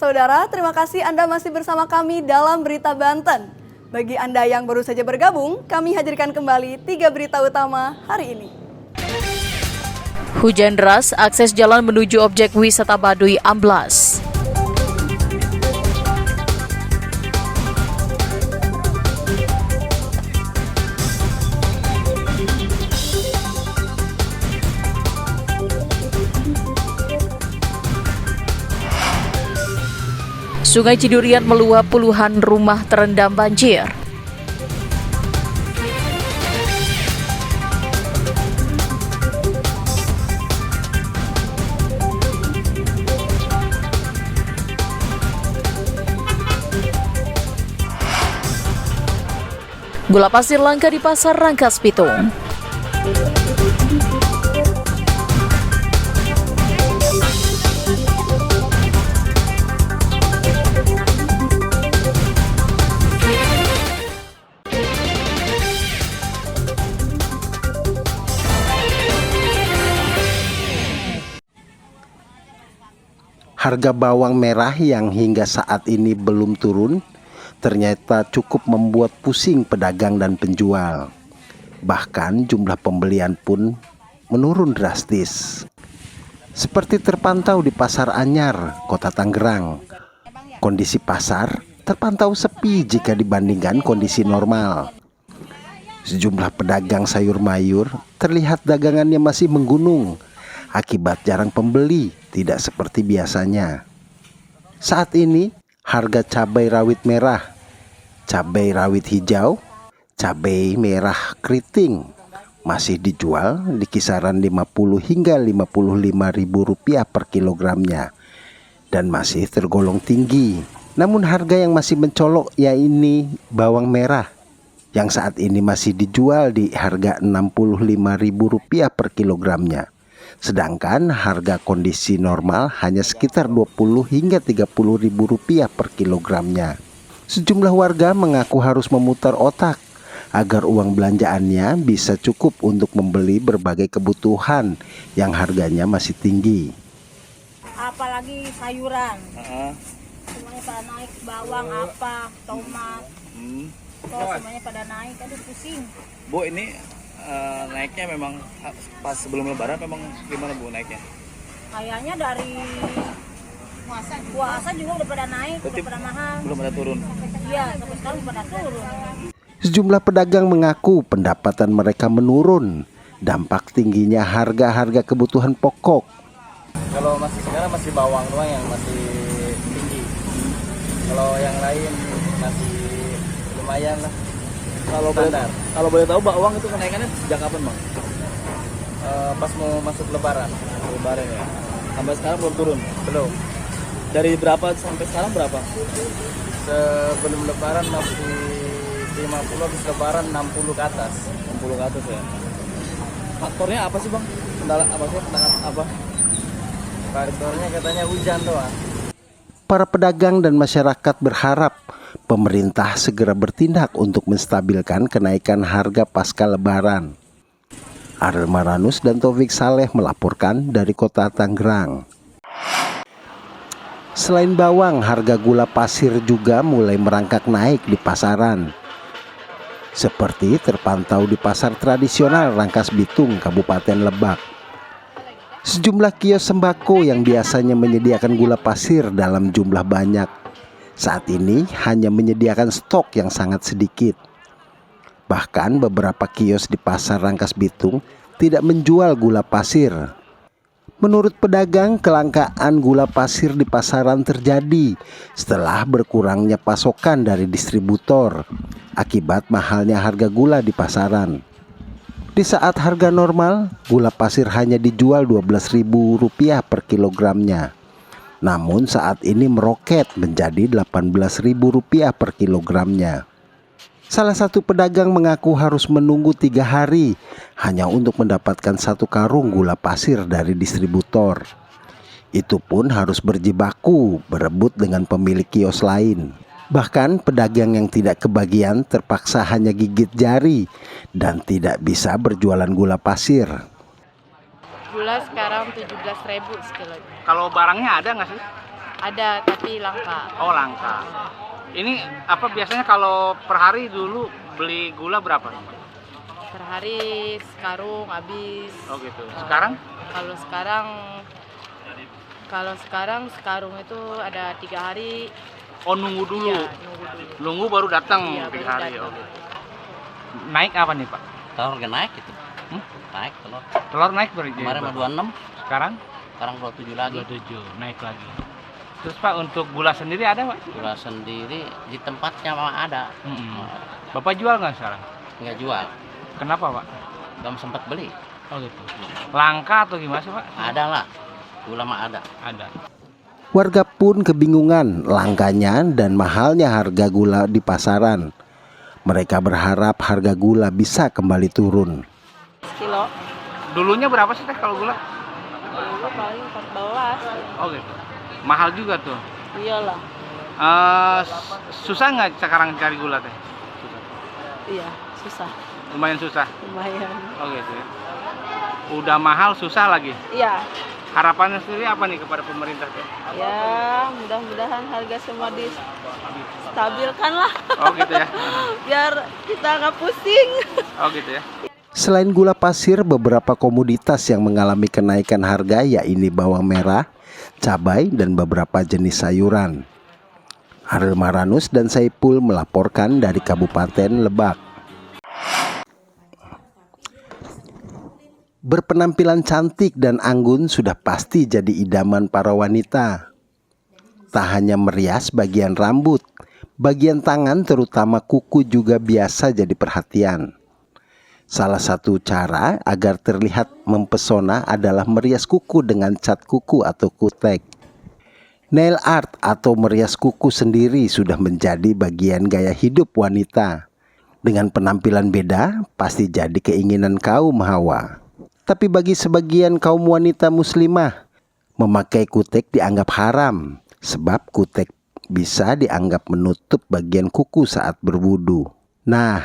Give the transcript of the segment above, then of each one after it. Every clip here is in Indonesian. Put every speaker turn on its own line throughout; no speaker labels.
Saudara, terima kasih Anda masih bersama kami dalam Berita Banten. Bagi Anda yang baru saja bergabung, kami hadirkan kembali 3 berita utama hari ini.
Hujan deras, akses jalan menuju objek wisata Baduy amblas. Sungai Cidurian meluap, puluhan rumah terendam banjir. Gula pasir langka di pasar Rangkas Bitung.
Harga bawang merah yang hingga saat ini belum turun ternyata cukup membuat pusing pedagang dan penjual. Bahkan jumlah pembelian pun menurun drastis. Seperti terpantau di Pasar Anyar, Kota Tangerang. Kondisi pasar terpantau sepi jika dibandingkan kondisi normal. Sejumlah pedagang sayur mayur terlihat dagangannya masih menggunung akibat jarang pembeli, tidak seperti biasanya. Saat ini harga cabai rawit merah, cabai rawit hijau, cabai merah keriting masih dijual di kisaran 50 hingga 55 ribu rupiah per kilogramnya dan masih tergolong tinggi. Namun harga yang masih mencolok yaitu bawang merah yang saat ini masih dijual di harga 65 ribu rupiah per kilogramnya. Sedangkan harga kondisi normal hanya sekitar 20 hingga 30 ribu rupiah per kilogramnya. Sejumlah warga mengaku harus memutar otak agar uang belanjaannya bisa cukup untuk membeli berbagai kebutuhan yang harganya masih tinggi.
Apalagi sayuran, semuanya pada naik, bawang, tomat, semuanya pada naik, aduh pusing.
Bu, ini naiknya memang pas sebelum lebaran memang gimana Bu naiknya?
Kayaknya dari puasa juga udah pada naik, udah pada mahal.
Belum ada turun?
Iya, sampai sekarang belum pada turun.
Sejumlah pedagang mengaku pendapatan mereka menurun, dampak tingginya harga-harga kebutuhan pokok.
Kalau sekarang masih bawang doang yang masih tinggi. Kalau yang lain masih lumayan lah. Kalau boleh tahu bawang itu kenaikannya sejak kapan Bang? Pas mau masuk lebaran ya. Sampai sekarang belum turun? Belum. Dari berapa sampai sekarang berapa? Sebelum lebaran masih 50, habis lebaran 60 ke atas. 60 ke atas ya. Faktornya apa sih Bang? Kendala apa sih? Apa? Faktornya katanya hujan doang.
Para pedagang dan masyarakat berharap pemerintah segera bertindak untuk menstabilkan kenaikan harga pasca lebaran. Ariel Maranus dan Taufik Saleh melaporkan dari Kota Tangerang. Selain bawang, harga gula pasir juga mulai merangkak naik di pasaran. Seperti terpantau di pasar tradisional Rangkas Bitung, Kabupaten Lebak. Sejumlah kios sembako yang biasanya menyediakan gula pasir dalam jumlah banyak saat ini hanya menyediakan stok yang sangat sedikit. Bahkan beberapa kios di pasar Rangkas Bitung tidak menjual gula pasir. Menurut pedagang, kelangkaan gula pasir di pasaran terjadi setelah berkurangnya pasokan dari distributor akibat mahalnya harga gula di pasaran. Di saat harga normal, gula pasir hanya dijual Rp12.000 per kilogramnya. Namun saat ini meroket menjadi Rp18.000 per kilogramnya. Salah satu pedagang mengaku harus menunggu 3 hari hanya untuk mendapatkan 1 karung gula pasir dari distributor. Itu pun harus berjibaku berebut dengan pemilik kios lain. Bahkan pedagang yang tidak kebagian terpaksa hanya gigit jari dan tidak bisa berjualan gula pasir.
Gula sekarang 17.000 sekilo.
Kalau barangnya ada nggak sih?
Ada tapi langka.
Oh, langka. Ini apa biasanya kalau per hari dulu beli gula berapa?
Per hari sekarung habis.
Oh gitu. Sekarang?
Kalau sekarang sekarung itu ada 3 hari.
Oh, nunggu dulu.
Iya, nunggu dulu.
Nunggu baru datang
Iya,
3
baru
hari.
datang.
Oh gitu. Naik apa nih, Pak?
Telur nggak naik gitu. Naik telur.
Telur naik berarti.
Kemarin mah 26,
Sekarang
sekarang 27 lagi.
27, naik lagi. Terus Pak, untuk gula sendiri ada, Pak?
Gula sendiri di tempatnya mah ada.
Bapak jual nggak sekarang?
Nggak jual.
Kenapa, Pak?
Belum sempat beli.
Oh gitu. Langka atau gimana sih, Pak?
Ada lah. Gula mah ada.
Ada.
Warga pun kebingungan langkanya dan mahalnya harga gula di pasaran. Mereka berharap harga gula bisa kembali turun.
Kilo.
Dulunya berapa sih Teh kalau gula?
Dulu paling 14.
Oh gitu. Mahal juga tuh.
Iyalah.
Susah nggak sekarang cari gula Teh?
Iya, susah.
Lumayan susah.
Lumayan.
Oh gitu ya. Udah mahal, susah lagi.
Iya.
Harapannya sendiri apa nih kepada pemerintah Teh?
Ya, mudah-mudahan harga semua distabilkan lah.
Oh gitu ya.
Biar kita nggak pusing.
Oh gitu ya.
Selain gula pasir, beberapa komoditas yang mengalami kenaikan harga yaitu bawang merah, cabai, dan beberapa jenis sayuran. Ariel Maranus dan Saipul melaporkan dari Kabupaten Lebak. Berpenampilan cantik dan anggun sudah pasti jadi idaman para wanita. Tak hanya merias bagian rambut, bagian tangan terutama kuku juga biasa jadi perhatian. Salah satu cara agar terlihat mempesona adalah merias kuku dengan cat kuku atau kutek. Nail art atau merias kuku sendiri sudah menjadi bagian gaya hidup wanita. Dengan penampilan beda, pasti jadi keinginan kaum hawa. Tapi bagi sebagian kaum wanita muslimah, memakai kutek dianggap haram, sebab kutek bisa dianggap menutup bagian kuku saat berwudu. Nah,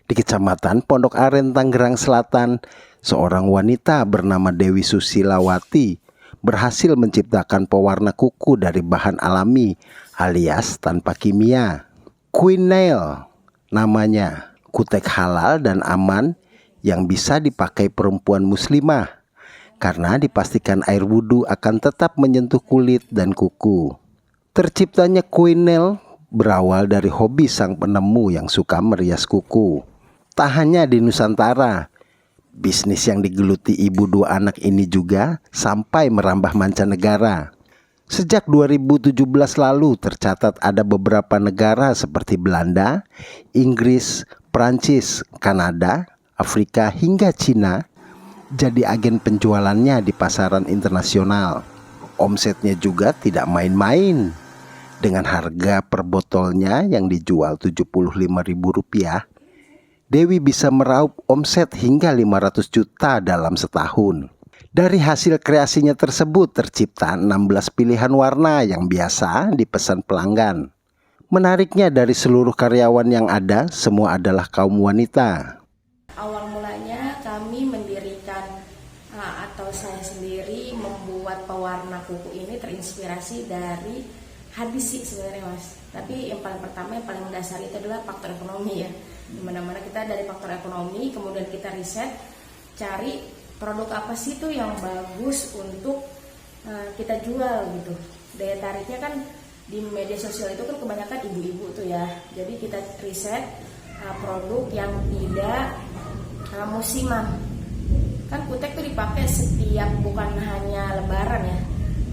di Kecamatan Pondok Aren, Tangerang Selatan, seorang wanita bernama Dewi Susilawati berhasil menciptakan pewarna kuku dari bahan alami alias tanpa kimia. Queen Nail namanya, kutek halal dan aman yang bisa dipakai perempuan muslimah karena dipastikan air wudhu akan tetap menyentuh kulit dan kuku. Terciptanya Queen Nail berawal dari hobi sang penemu yang suka merias kuku. Tak hanya di Nusantara, bisnis yang digeluti ibu 2 anak ini juga sampai merambah mancanegara. Sejak 2017 lalu tercatat ada beberapa negara seperti Belanda, Inggris, Prancis, Kanada, Afrika hingga Cina jadi agen penjualannya di pasaran internasional. Omsetnya juga tidak main-main. Dengan harga per botolnya yang dijual Rp75.000, Dewi bisa meraup omset hingga 500 juta dalam setahun. Dari hasil kreasinya tersebut tercipta 16 pilihan warna yang biasa dipesan pelanggan. Menariknya dari seluruh karyawan yang ada, semua adalah kaum wanita.
Awal mulanya kami mendirikan atau saya sendiri membuat pewarna kuku ini terinspirasi dari hadis sih sebenarnya Mas. Tapi yang paling pertama, yang paling mendasar itu adalah faktor ekonomi ya. Dimana-mana kita dari faktor ekonomi, kemudian kita riset, cari produk apa sih itu yang bagus untuk kita jual gitu. Daya tariknya kan di media sosial itu kan kebanyakan ibu-ibu tuh ya. Jadi kita riset produk yang tidak musiman. Kan kutek tuh dipakai setiap, bukan hanya lebaran ya.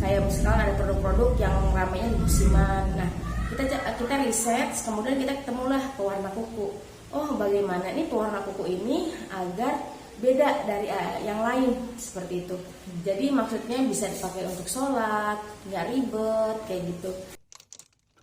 Kayak misalkan ada produk-produk yang ramainya di musiman. Nah, kita riset, kemudian kita ketemulah pewarna kuku. Oh, bagaimana nih pewarna kuku ini agar beda dari yang lain seperti itu. Jadi maksudnya bisa dipakai untuk sholat, nggak ribet kayak gitu.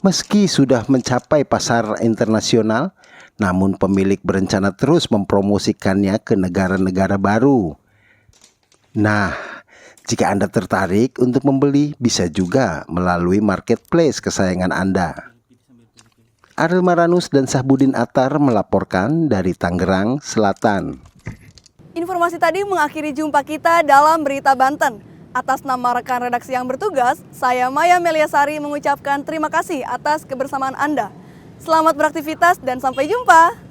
Meski sudah mencapai pasar internasional, namun pemilik berencana terus mempromosikannya ke negara-negara baru. Nah, jika Anda tertarik untuk membeli, bisa juga melalui marketplace kesayangan Anda. Ariel Maranus dan Sahbudin Atar melaporkan dari Tangerang Selatan.
Informasi tadi mengakhiri jumpa kita dalam Berita Banten. Atas nama rekan redaksi yang bertugas, saya Maya Meliasari mengucapkan terima kasih atas kebersamaan Anda. Selamat beraktivitas dan sampai jumpa.